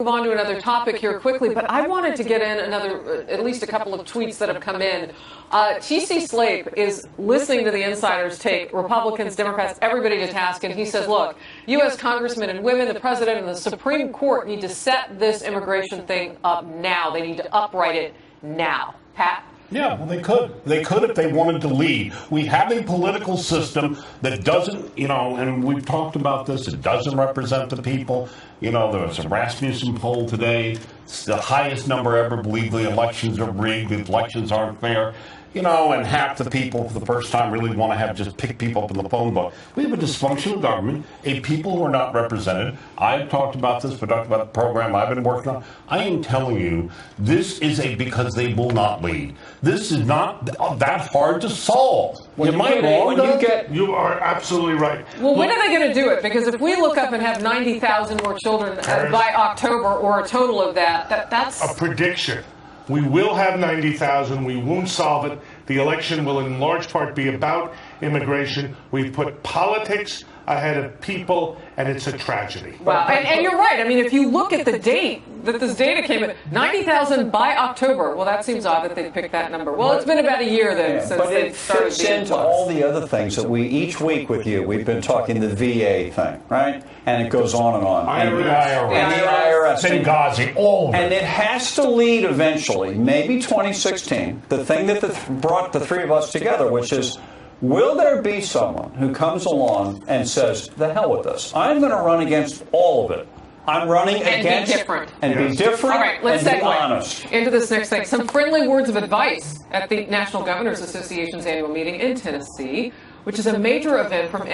Move on to another topic here quickly, but I wanted to get in at least a couple of tweets that have come in. T.C. Slape is listening to the insiders take Republicans, Democrats, everybody to task, and he says, look, U.S. congressmen and women, the president, and the Supreme Court need to set this immigration thing up now. They need to upright it now. Pat? Yeah, well, they could. They could if they wanted to lead. We have a political system that doesn't, and we've talked about this, it doesn't represent the people. There was a Rasmussen poll today. It's the highest number ever believe the elections are rigged, the elections aren't fair. And half the people for the first time really want to just pick people up in the phone book. We have a dysfunctional government, a people who are not represented. I've talked about this, we talked about the program I've been working on. I am telling you, this is because they will not lead. This is not that hard to solve. Am I wrong? You are absolutely right. Well, when are they going to do it? Because if we look up and have 90,000 more children by October, or a total of that's a prediction. We will have 90,000. We won't solve it. The election will in large part be about immigration. We've put politics ahead of people, and it's a tragedy. Wow. And you're right. I mean, if you look at the date that this data came in, 90,000 by October. Well, that seems odd that they picked that number. Well, it's been about a year then since they started. But it fits into all the other things that each week with you, we've been talking the VA thing, right? And it goes on and on. And the IRS. Benghazi, all of it. And it has to lead eventually, maybe 2016, the thing that brought the three of us together, which is, will there be someone who comes along and says, the hell with this? I'm going to run against all of it. I'm running against... Be different. Be different. All right, let's be honest. Into this next thing. Some friendly words of advice at the National Governors Association's annual meeting in Tennessee, which is a major event for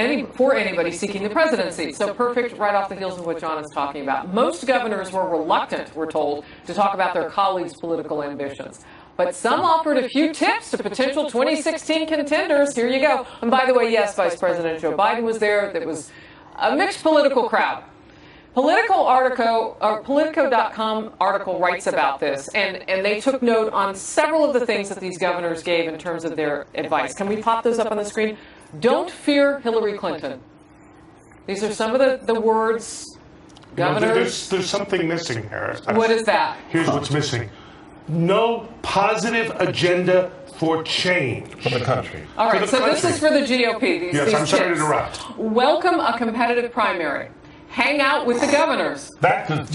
anybody seeking the presidency. So perfect right off the heels of what John is talking about. Most governors were reluctant, we're told, to talk about their colleagues' political ambitions. But some offered a few tips to potential 2016 contenders. Here you go. And by the way, yes, Vice President Joe Biden was there. There was a mixed political crowd. Politico.com article writes about this, and they took note on several of the things that these governors gave in terms of their advice. Can we pop those up on the screen? Don't fear Hillary Clinton. These are some of the words governors... There's something missing here. What is that? Here's what's missing. No positive agenda for change. For the country. All right, so this is for the GOP. Yes, I'm sorry to interrupt. Welcome a competitive primary. Hang out with the governors. That just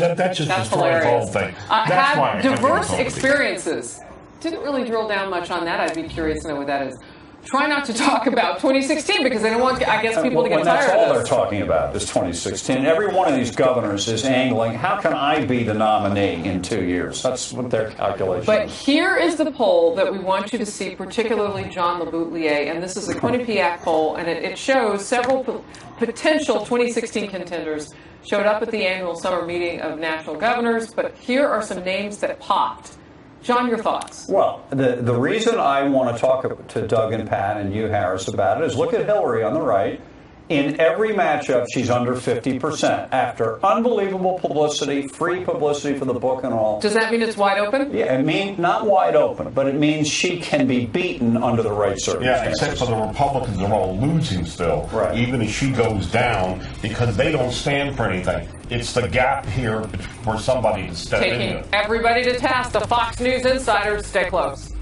destroys the whole thing. Have diverse experiences. Didn't really drill down much on that. I'd be curious to know what that is. Try not to talk about 2016 because they don't want, I guess, people to get tired of this. That's all they're talking about is 2016. Every one of these governors is angling, how can I be the nominee in 2 years? That's what their calculation is. But here is the poll that we want you to see, particularly John LeBoutelier, and this is a Quinnipiac poll, and it shows several potential 2016 contenders showed up at the annual summer meeting of national governors, but here are some names that popped. John, your thoughts? Well, the reason I want to talk to Doug and Pat and you, Harris, about it is look at Hillary on the right. In every matchup, she's under 50% after unbelievable publicity, free publicity for the book and all. Does that mean it's wide open? Yeah, it means not wide open, but it means she can be beaten under the right circumstances. Yeah, except for the Republicans are all losing still, right. Even as she goes down, because they don't stand for anything. It's the gap here for somebody to step in. Taking everybody to task. The Fox News insiders, stay close.